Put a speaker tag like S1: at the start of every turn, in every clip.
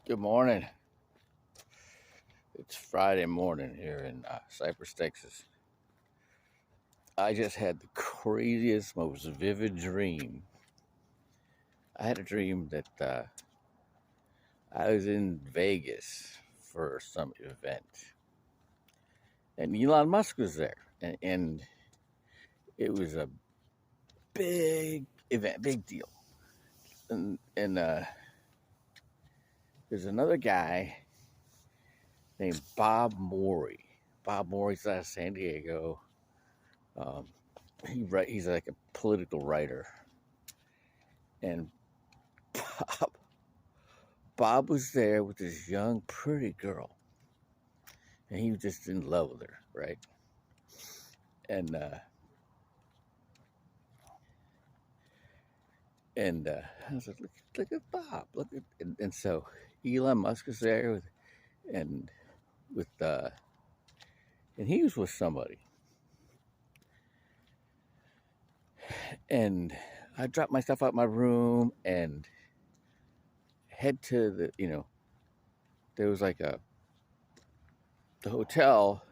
S1: Good morning. It's Friday morning here in Cypress, Texas. I just had the craziest, most vivid dream. I had a dream that I was in Vegas for some event, and Elon Musk was there, and it was a big event, big deal. And there's another guy named Bob Morey. Bob Morey's out of San Diego. Um, he's like a political writer, and Bob Bob was there with this young, pretty girl, and he was just in love with her, right? And I was like, look at Bob, look at, and so Elon Musk was there and with and he was with somebody, and I dropped my stuff out my room and head to there was like the hotel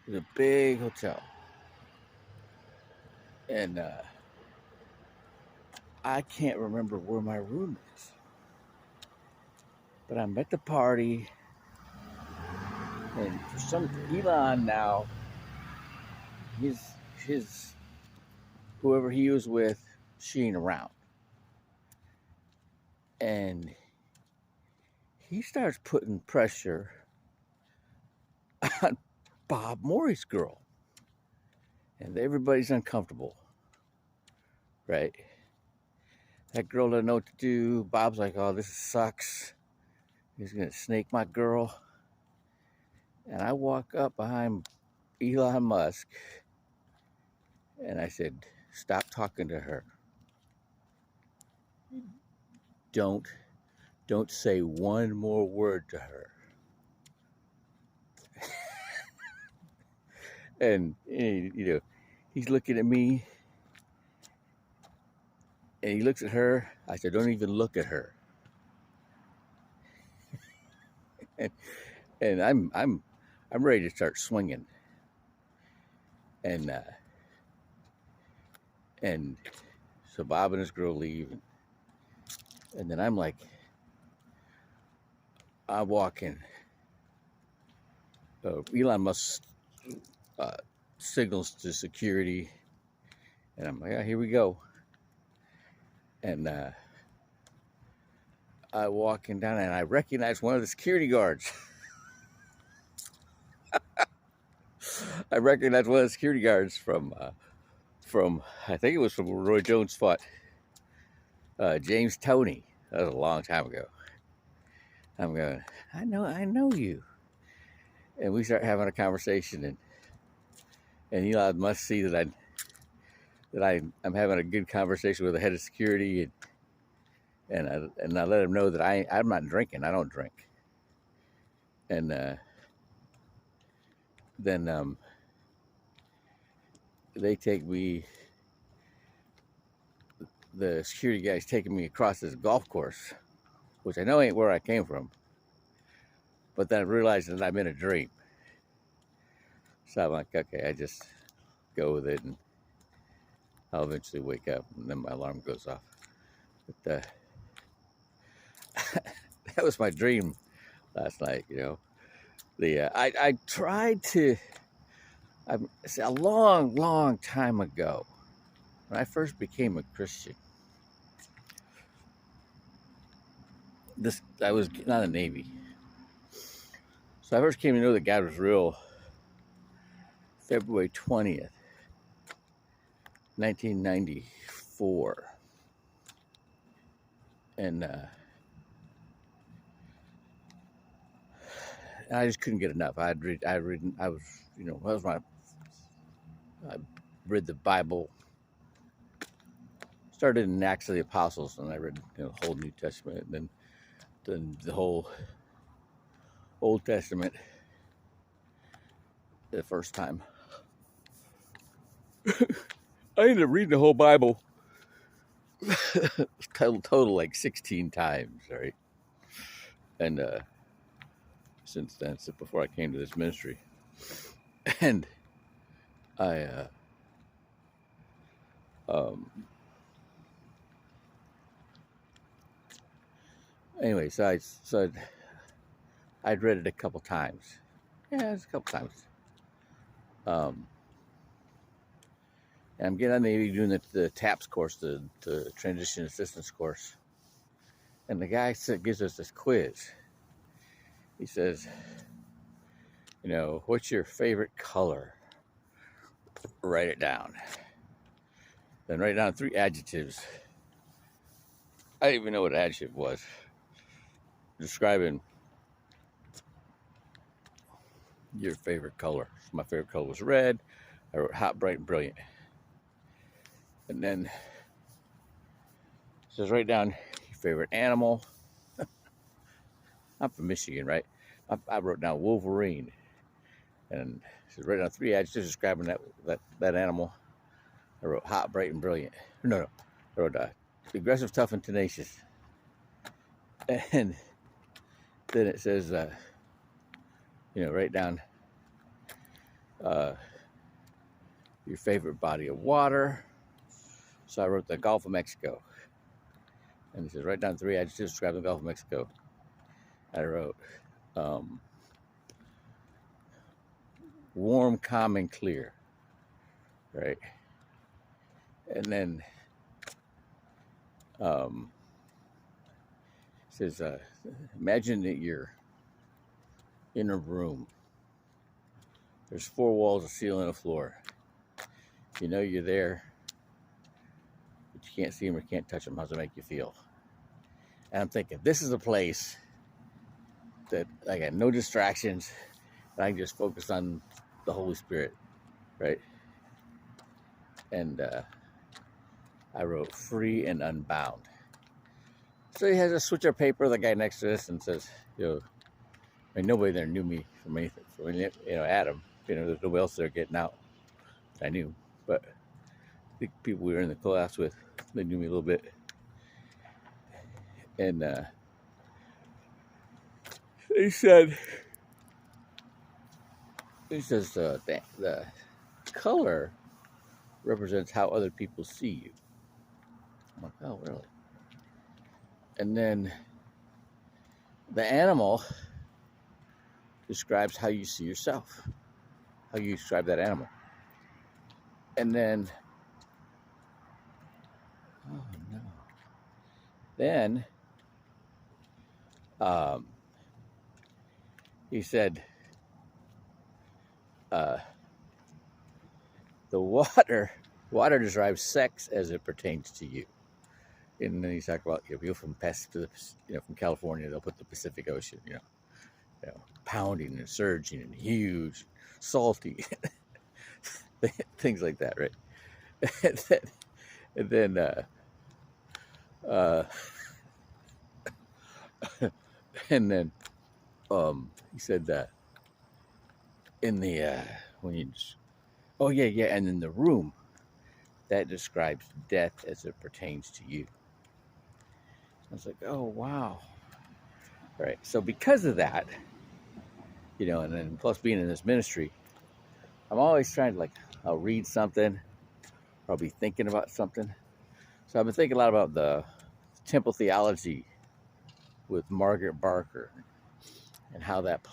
S1: was a big hotel, and I can't remember where my room is. But I'm at the party, and for some Elon now, his whoever he was with, she ain't around, and he starts putting pressure on Bob Morey's girl, and everybody's uncomfortable, right? That girl doesn't know what to do. Bob's like, "Oh, this sucks. He's gonna snake my girl," and I walk up behind Elon Musk, and I said, "Stop talking to her. Don't don't say one more word to her." And he's looking at me, and he looks at her. I said, "Don't even look at her." And, and I'm ready to start swinging. And and so Bob and his girl leave, and then I'm like, I walk in. Elon Musk uh, signals to security, and I'm like, "Yeah, here we go." And I walk in down, and I recognize one of the security guards. I recognize one of the security guards from I think it was from Roy Jones fought James Toney. That was a long time ago. I'm going, I know you, and we start having a conversation, and Elon must see I'm having a good conversation with the head of security, and I let him know that I'm not drinking. I don't drink, and then they take me. The security guy's taking me across this golf course, which I know ain't where I came from, but then I realized that I'm in a dream. So I'm like, okay, I just go with it, and I'll eventually wake up, and then my alarm goes off. But that was my dream last night. I tried to. A long, long time ago, when I first became a Christian, I was getting out of the Navy. So I first came to know that God was real February 20th, 1994. And I just couldn't get enough. I was, that was I read the Bible, started in Acts of the Apostles, and I read the whole New Testament, and then the whole Old Testament the first time. I ended up reading the whole Bible total like 16 times, right? and since then, since before I came to this ministry, and I um, anyway, I'd read it a couple times. Yeah, it's a couple times. Um, and I'm getting on maybe doing the TAPS course, the transition assistance course. And the guy gives us this quiz. He says, what's your favorite color? Write it down. Then write down 3 adjectives. I didn't even know what an adjective was. Describing your favorite color. My favorite color was red. I wrote hot, bright, and brilliant. And then it says write down your favorite animal. I'm from Michigan, right? I wrote down Wolverine. And it says write down 3 adjectives describing that animal. I wrote hot, bright, and brilliant. No. I wrote aggressive, tough, and tenacious. And then it says, write down your favorite body of water. So I wrote the Gulf of Mexico. And it says write down 3 adjectives describing the Gulf of Mexico. I wrote warm, calm, and clear. Right? And then it says imagine that you're in a room. There's 4 walls, a ceiling, and a floor. You know you're there, but you can't see them or can't touch them. How does it make you feel? And I'm thinking, this is a place that I got no distractions, and I can just focus on the Holy Spirit, right? And I wrote free and unbound. So he has a switch of paper, the guy next to us, and says, nobody there knew me from anything, Adam, there's nobody else there getting out. I knew, but the people we were in the class with, they knew me a little bit. And he says the color represents how other people see you. I'm like, oh, really? And then the animal describes how you see yourself, how you describe that animal. And then, oh no. Then he said, the water describes sex as it pertains to you. And then he's talking about people from from California, they'll put the Pacific Ocean, pounding and surging and huge, salty, things like that, right? and then and then he said that in the when you and in the room that describes death as it pertains to you. I was like, oh wow. All right, so because of that, and then plus being in this ministry, I'm always trying to I'll read something, or I'll be thinking about something. So I've been thinking a lot about the temple theology with Margaret Barker and how that,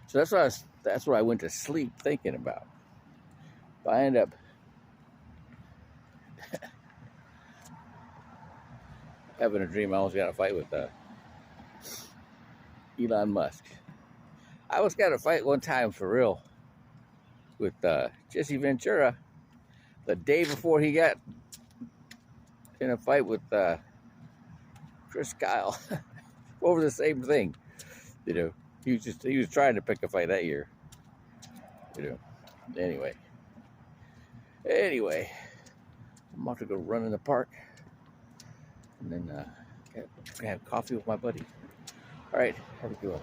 S1: so that's what I went to sleep thinking about. But I end up having a dream. I almost got in a fight with Elon Musk. I almost got in a fight one time for real with Jesse Ventura the day before he got in a fight with Chris Kyle over the same thing. He was trying to pick a fight that year. Anyway, I'm about to go run in the park and then have coffee with my buddy. All right, have a good one.